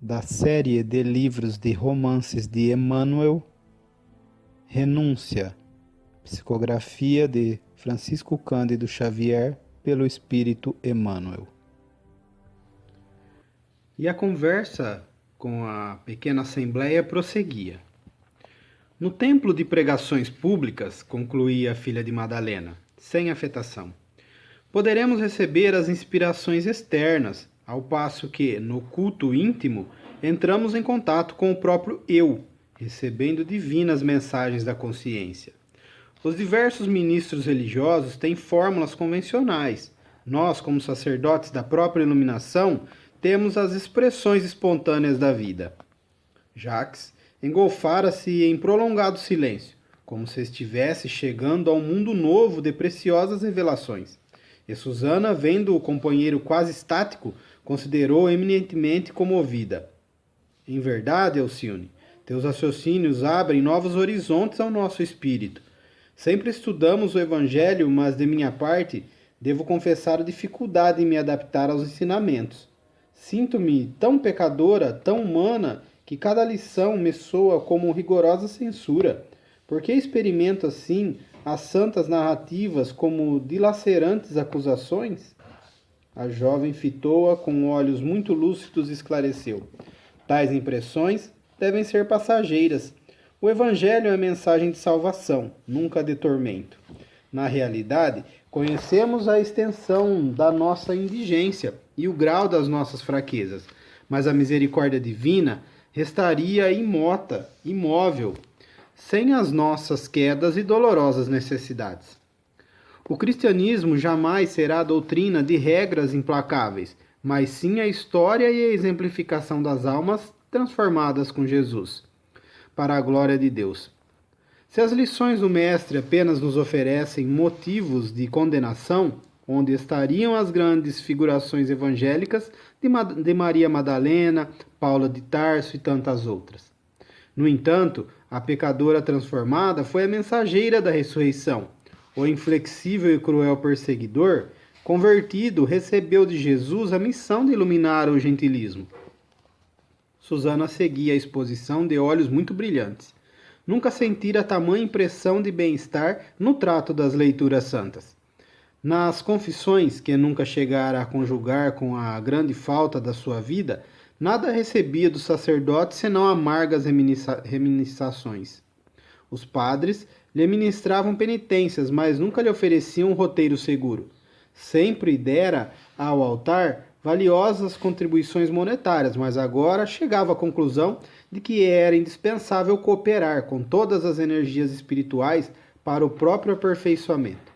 da série de livros de romances de Emmanuel, Renúncia, psicografia de Francisco Cândido Xavier, pelo Espírito Emmanuel. E a conversa com a pequena assembleia prosseguia. No templo de pregações públicas, concluía a filha de Madalena, sem afetação, poderemos receber as inspirações externas, ao passo que, no culto íntimo, entramos em contato com o próprio eu, recebendo divinas mensagens da consciência. Os diversos ministros religiosos têm fórmulas convencionais. Nós, como sacerdotes da própria iluminação, temos as expressões espontâneas da vida. Jacques engolfara-se em prolongado silêncio, como se estivesse chegando a um mundo novo de preciosas revelações. E Susana, vendo o companheiro quase estático, considerou eminentemente comovida. Em verdade, Alcione, teus raciocínios abrem novos horizontes ao nosso espírito. Sempre estudamos o Evangelho, mas de minha parte, devo confessar a dificuldade em me adaptar aos ensinamentos. Sinto-me tão pecadora, tão humana, que cada lição me soa como rigorosa censura. Por que experimento assim as santas narrativas como dilacerantes acusações? A jovem fitou-a com olhos muito lúcidos e esclareceu. Tais impressões devem ser passageiras. O Evangelho é mensagem de salvação, nunca de tormento. Na realidade, conhecemos a extensão da nossa indigência e o grau das nossas fraquezas, mas a misericórdia divina restaria imota, imóvel, sem as nossas quedas e dolorosas necessidades. O cristianismo jamais será a doutrina de regras implacáveis, mas sim a história e a exemplificação das almas transformadas com Jesus, para a glória de Deus. Se as lições do Mestre apenas nos oferecem motivos de condenação, onde estariam as grandes figurações evangélicas de Maria Madalena, Paula de Tarso e tantas outras? No entanto, a pecadora transformada foi a mensageira da ressurreição. O inflexível e cruel perseguidor, convertido, recebeu de Jesus a missão de iluminar o gentilismo. Susana seguia a exposição de olhos muito brilhantes. Nunca sentira tamanha impressão de bem-estar no trato das leituras santas. Nas confissões, que nunca chegara a conjugar com a grande falta da sua vida, nada recebia do sacerdote senão amargas reminisções. Os padres lhe ministravam penitências, mas nunca lhe ofereciam um roteiro seguro. Sempre dera ao altar valiosas contribuições monetárias, mas agora chegava à conclusão de que era indispensável cooperar com todas as energias espirituais para o próprio aperfeiçoamento.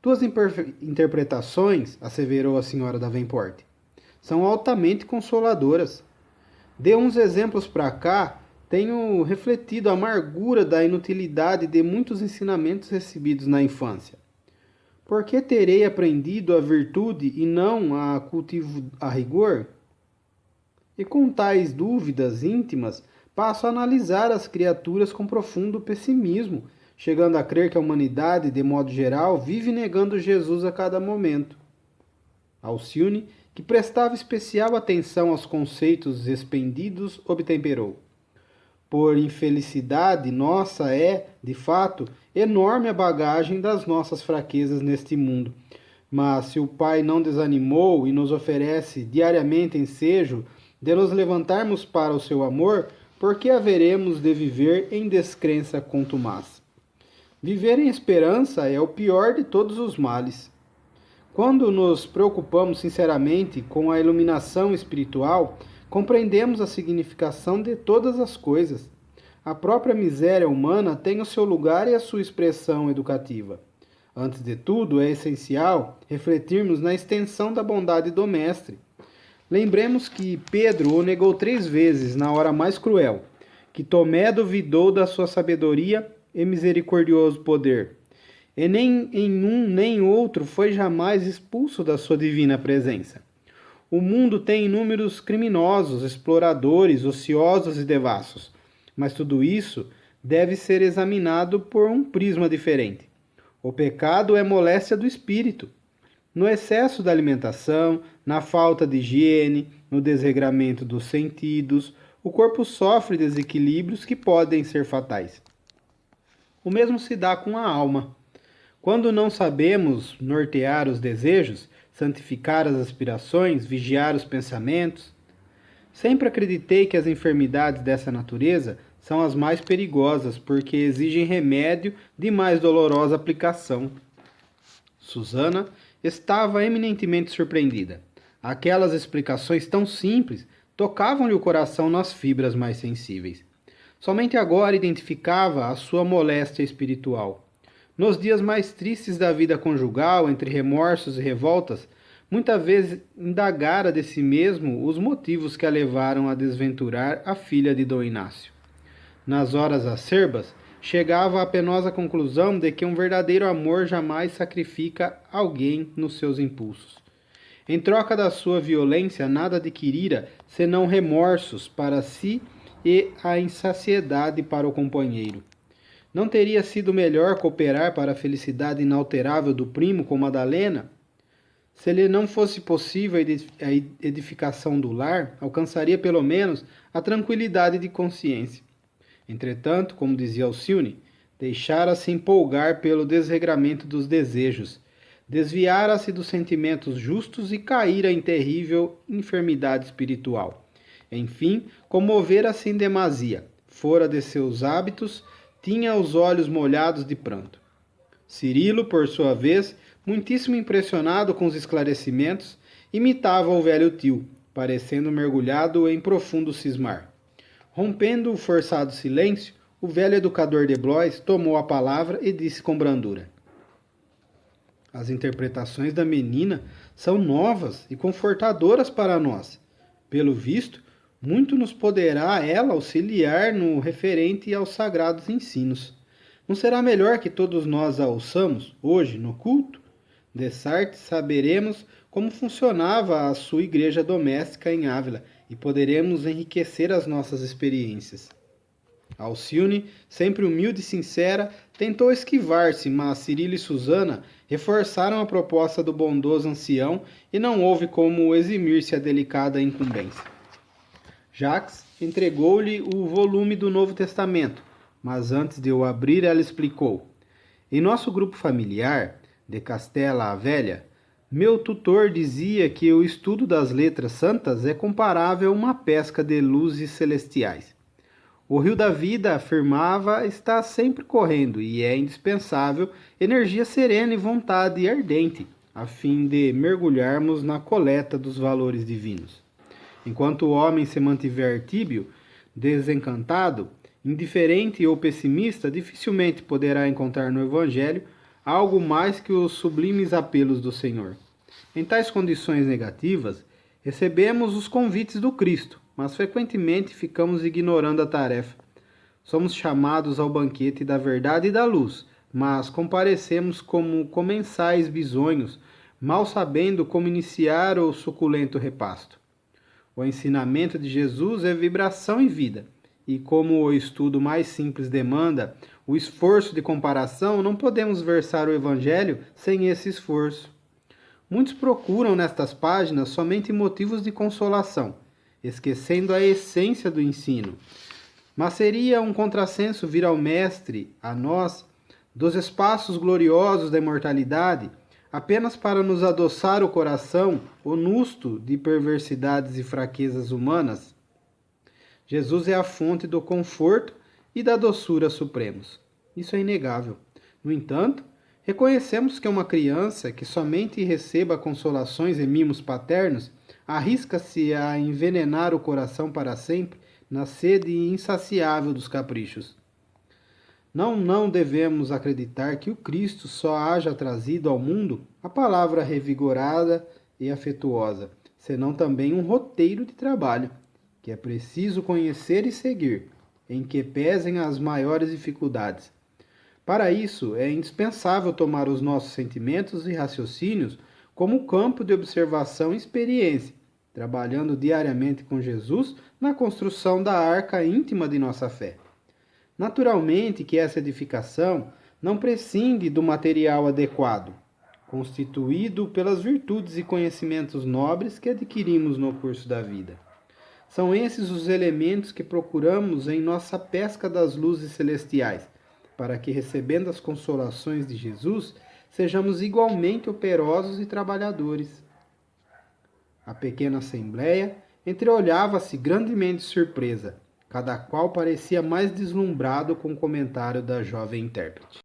Tuas interpretações, asseverou a senhora Davenport, são altamente consoladoras. De uns exemplos para cá, tenho refletido a amargura da inutilidade de muitos ensinamentos recebidos na infância. Por que terei aprendido a virtude e não a cultivo a rigor? E com tais dúvidas íntimas, passo a analisar as criaturas com profundo pessimismo, chegando a crer que a humanidade, de modo geral, vive negando Jesus a cada momento. Alcione, que prestava especial atenção aos conceitos expendidos, obtemperou. Por infelicidade nossa é, de fato, enorme a bagagem das nossas fraquezas neste mundo. Mas se o Pai não desanimou e nos oferece diariamente ensejo de nos levantarmos para o seu amor, por que haveremos de viver em descrença contumaz? Viver em esperança é o pior de todos os males. Quando nos preocupamos sinceramente com a iluminação espiritual, compreendemos a significação de todas as coisas. A própria miséria humana tem o seu lugar e a sua expressão educativa. Antes de tudo, é essencial refletirmos na extensão da bondade do Mestre. Lembremos que Pedro o negou 3 vezes na hora mais cruel, que Tomé duvidou da sua sabedoria e misericordioso poder, e nem em um nem outro foi jamais expulso da sua divina presença. O mundo tem inúmeros criminosos, exploradores, ociosos e devassos, mas tudo isso deve ser examinado por um prisma diferente. O pecado é moléstia do espírito. No excesso da alimentação, na falta de higiene, no desregramento dos sentidos, o corpo sofre desequilíbrios que podem ser fatais. O mesmo se dá com a alma. Quando não sabemos nortear os desejos, santificar as aspirações, vigiar os pensamentos, sempre acreditei que as enfermidades dessa natureza são as mais perigosas, porque exigem remédio de mais dolorosa aplicação. Susana estava eminentemente surpreendida. Aquelas explicações tão simples tocavam-lhe o coração nas fibras mais sensíveis. Somente agora identificava a sua moléstia espiritual. Nos dias mais tristes da vida conjugal, entre remorsos e revoltas, muitas vezes indagara de si mesmo os motivos que a levaram a desventurar a filha de Dom Inácio. Nas horas acerbas, chegava à penosa conclusão de que um verdadeiro amor jamais sacrifica alguém nos seus impulsos. Em troca da sua violência, nada adquirira senão remorsos para si e a insaciedade para o companheiro. Não teria sido melhor cooperar para a felicidade inalterável do primo com Madalena? Se lhe não fosse possível a edificação do lar, alcançaria pelo menos a tranquilidade de consciência. Entretanto, como dizia Alcione, deixara-se empolgar pelo desregramento dos desejos, desviara-se dos sentimentos justos e caíra em terrível enfermidade espiritual. Enfim, comovera-se em demasia, fora de seus hábitos, tinha os olhos molhados de pranto. Cirilo, por sua vez, muitíssimo impressionado com os esclarecimentos, imitava o velho tio, parecendo mergulhado em profundo cismar. Rompendo o forçado silêncio, o velho educador de Blois tomou a palavra e disse com brandura: As interpretações da menina são novas e confortadoras para nós. Pelo visto, muito nos poderá ela auxiliar no referente aos sagrados ensinos. Não será melhor que todos nós a ouçamos, hoje, no culto? Dessarte saberemos como funcionava a sua igreja doméstica em Ávila e poderemos enriquecer as nossas experiências. Alcione, sempre humilde e sincera, tentou esquivar-se, mas Cirilo e Susana reforçaram a proposta do bondoso ancião e não houve como eximir-se a delicada incumbência. Jacques entregou-lhe o volume do Novo Testamento, mas antes de o abrir, ela explicou: Em nosso grupo familiar, de Castela a Velha, meu tutor dizia que o estudo das letras santas é comparável a uma pesca de luzes celestiais. O rio da vida, afirmava, está sempre correndo e é indispensável energia serena e vontade ardente, a fim de mergulharmos na coleta dos valores divinos. Enquanto o homem se mantiver tíbio, desencantado, indiferente ou pessimista, dificilmente poderá encontrar no Evangelho algo mais que os sublimes apelos do Senhor. Em tais condições negativas, recebemos os convites do Cristo, mas frequentemente ficamos ignorando a tarefa. Somos chamados ao banquete da verdade e da luz, mas comparecemos como comensais bisonhos, mal sabendo como iniciar o suculento repasto. O ensinamento de Jesus é vibração e vida, e como o estudo mais simples demanda o esforço de comparação, não podemos versar o Evangelho sem esse esforço. Muitos procuram nestas páginas somente motivos de consolação, esquecendo a essência do ensino. Mas seria um contrassenso vir ao Mestre, a nós, dos espaços gloriosos da imortalidade, apenas para nos adoçar o coração, onusto de perversidades e fraquezas humanas? Jesus é a fonte do conforto e da doçura supremos. Isso é inegável. No entanto, reconhecemos que uma criança que somente receba consolações e mimos paternos arrisca-se a envenenar o coração para sempre na sede insaciável dos caprichos. Não devemos acreditar que o Cristo só haja trazido ao mundo a palavra revigorada e afetuosa, senão também um roteiro de trabalho, que é preciso conhecer e seguir, em que pesem as maiores dificuldades. Para isso, é indispensável tomar os nossos sentimentos e raciocínios como campo de observação e experiência, trabalhando diariamente com Jesus na construção da arca íntima de nossa fé. Naturalmente que essa edificação não prescinde do material adequado. constituído pelas virtudes e conhecimentos nobres que adquirimos no curso da vida. São esses os elementos que procuramos em nossa pesca das luzes celestiais, para que, recebendo as consolações de Jesus, sejamos igualmente operosos e trabalhadores. A pequena assembleia entreolhava-se grandemente surpresa. Cada qual parecia mais deslumbrado com o comentário da jovem intérprete.